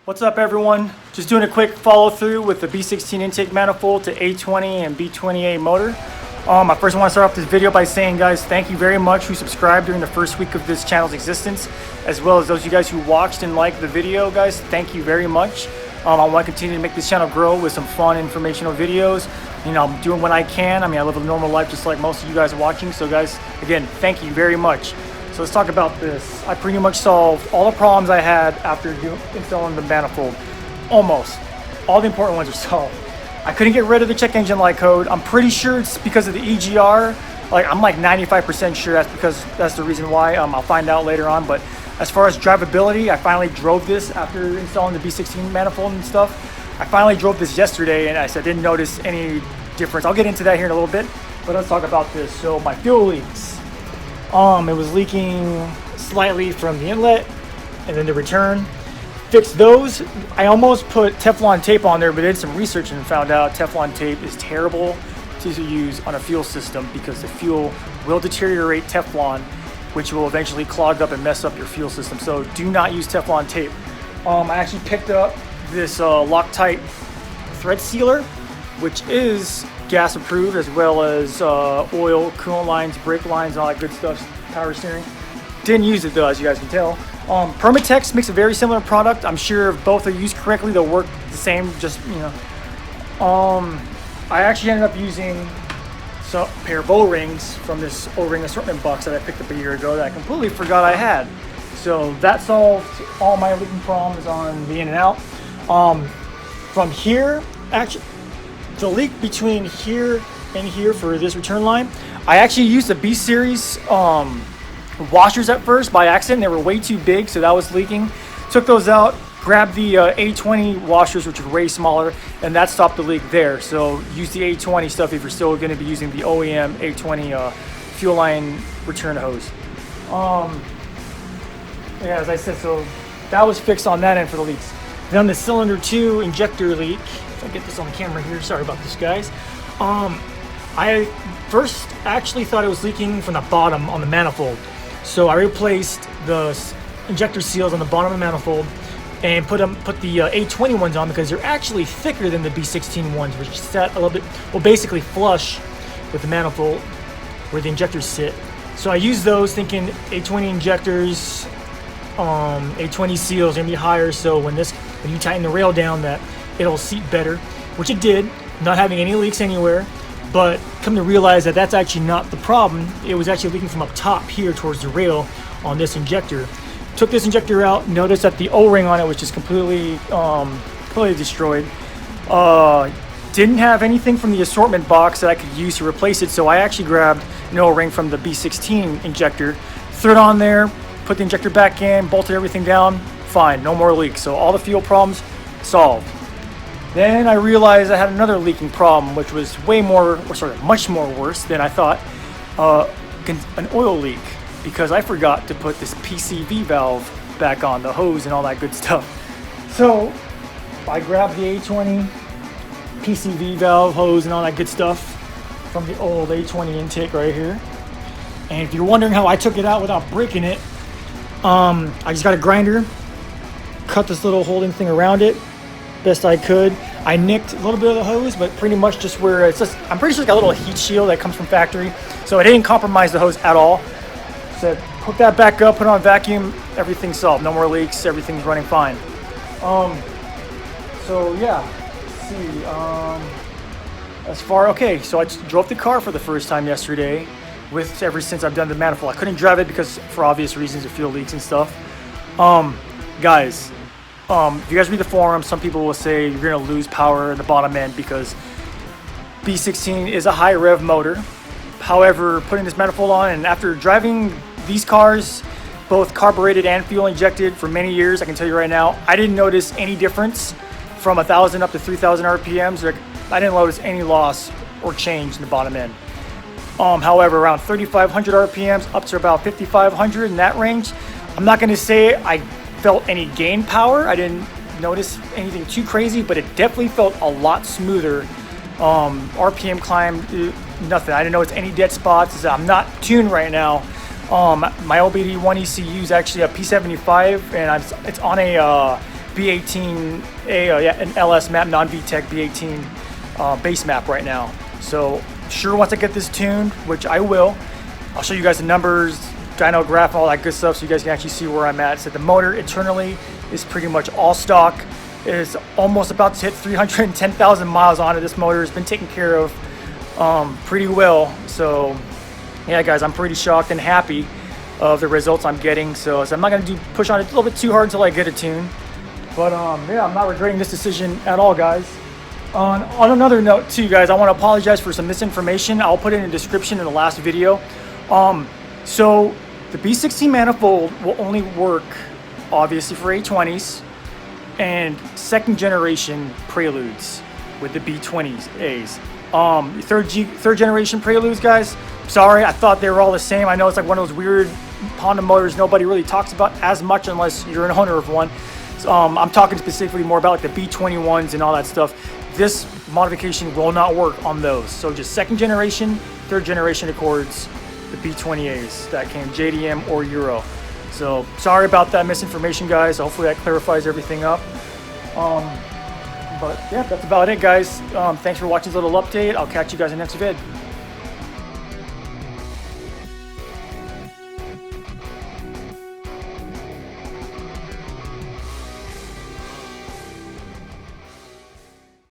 What's up, everyone? Just doing a quick follow through with the B16 intake manifold to A20 and B20A motor. I first want to start off this video by saying, guys, thank you very much who subscribed during the first week of this channel's existence, as well as those of you guys who watched and liked the video. Guys, thank you very much. I want to continue to make this channel grow with some fun informational videos. You know, I'm doing what I can. I mean, I live a normal life just like most of you guys watching. So guys, again, thank you very much. So let's talk about this. I pretty much solved all the problems I had after installing the manifold. Almost. All the important ones are solved. I couldn't get rid of the check engine light code. I'm pretty sure it's because of the EGR. I'm like 95% sure that's because that's the reason why. I'll find out later on. But as far as drivability, I finally drove this after installing the B16 manifold and stuff. I finally drove this yesterday and I didn't notice any difference. I'll get into that here in a little bit, but let's talk about this. So my fuel leaks. It was leaking slightly from the inlet and then the return. Fixed those. I almost put Teflon tape on there, but did some research and found out Teflon tape is terrible to use on a fuel system because the fuel will deteriorate Teflon, which will eventually clog up and mess up your fuel system. So do not use Teflon tape. I actually picked up this Loctite thread sealer, which is gas approved, as well as oil, coolant lines, brake lines, all that good stuff, power steering. Didn't use it though, as you guys can tell. Permatex makes a very similar product. I'm sure if both are used correctly, they'll work the same, just, you know. I actually ended up using a pair of O-rings from this O-ring assortment box that I picked up a year ago that I completely forgot I had. So that solved all my leaking problems on the in and out. From here, actually, the leak between here and here for this return line, I actually used the B series washers at first by accident. They were way too big, so that was leaking. Took those out, grabbed the A20 washers, which are way smaller, and that stopped the leak there. So use the A20 stuff if you're still going to be using the OEM A20 fuel line return hose. Yeah, as I said, so that was fixed on that end for the leaks. Then the cylinder 2 injector leak. If I get this on the camera here, sorry about this, guys. I first actually thought it was leaking from the bottom on the manifold. So I replaced the injector seals on the bottom of the manifold and put the A20 ones on because they're actually thicker than the B16 ones, which sat a little bit, well, basically flush with the manifold where the injectors sit. So I used those thinking A20 injectors, A20 seals are gonna be higher, so when you tighten the rail down, that it'll seat better, which it did, not having any leaks anywhere. But come to realize that that's actually not the problem. It was actually leaking from up top here towards the rail on this injector. Took this injector out, noticed that the O-ring on it was just completely destroyed. Didn't have anything from the assortment box that I could use to replace it, so I actually grabbed an O-ring from the B16 injector, threw it on there, put the injector back in, bolted everything down, fine, no more leaks. So all the fuel problems solved. Then I realized I had another leaking problem, which was much more worse than I thought. An oil leak, because I forgot to put this PCV valve back on, the hose and all that good stuff. So I grabbed the A20 PCV valve hose and all that good stuff from the old A20 intake right here. And if you're wondering how I took it out without breaking it, I just got a grinder, cut this little holding thing around it best I could. I nicked a little bit of the hose, but pretty much just where it's just, I'm pretty sure it's got a little heat shield that comes from factory, so it didn't compromise the hose at all. So hook that back up, put it on vacuum, everything's solved, no more leaks, everything's running fine. So yeah, let's see, so I just drove the car for the first time yesterday ever since I've done the manifold. I couldn't drive it because for obvious reasons of fuel leaks and stuff. Guys, if you guys read the forums, some people will say you're going to lose power in the bottom end because B16 is a high rev motor. However, putting this manifold on and after driving these cars, both carbureted and fuel injected for many years, I can tell you right now, I didn't notice any difference from 1,000 up to 3,000 RPMs. I didn't notice any loss or change in the bottom end. However, around 3,500 RPMs up to about 5,500 in that range, I'm not going to say I felt any gain power. I didn't notice anything too crazy, but it definitely felt a lot smoother. RPM climb, nothing. I didn't notice any dead spots. I'm not tuned right now. My OBD1 ECU is actually a P75, and it's on a B18A, yeah, an LS map, non-VTEC B18 base map right now. So sure, once I get this tuned, which I will, I'll show you guys the numbers, dyno graph, all that good stuff, so you guys can actually see where I'm at. So the motor internally is pretty much all stock. Is almost about to hit 310,000 miles on it. This motor has been taken care of pretty well. So yeah, guys, I'm pretty shocked and happy of the results I'm getting. So I'm not gonna push on it a little bit too hard until I get it tuned. But yeah, I'm not regretting this decision at all, guys. On another note too, guys, I want to apologize for some misinformation. I'll put it in the description in the last video. So the B16 manifold will only work obviously for A20s and second generation Preludes with the B20s A's. Third generation Preludes, guys, sorry, I thought they were all the same. I know it's like one of those weird Honda motors nobody really talks about as much unless you're an owner of one. So, I'm talking specifically more about like the B21s and all that stuff. This modification will not work on those. So just second generation, third generation Accords, the B20As that came JDM or Euro. So sorry about that misinformation, guys. Hopefully that clarifies everything up. But yeah, that's about it, guys. Thanks for watching this little update. I'll catch you guys in the next vid.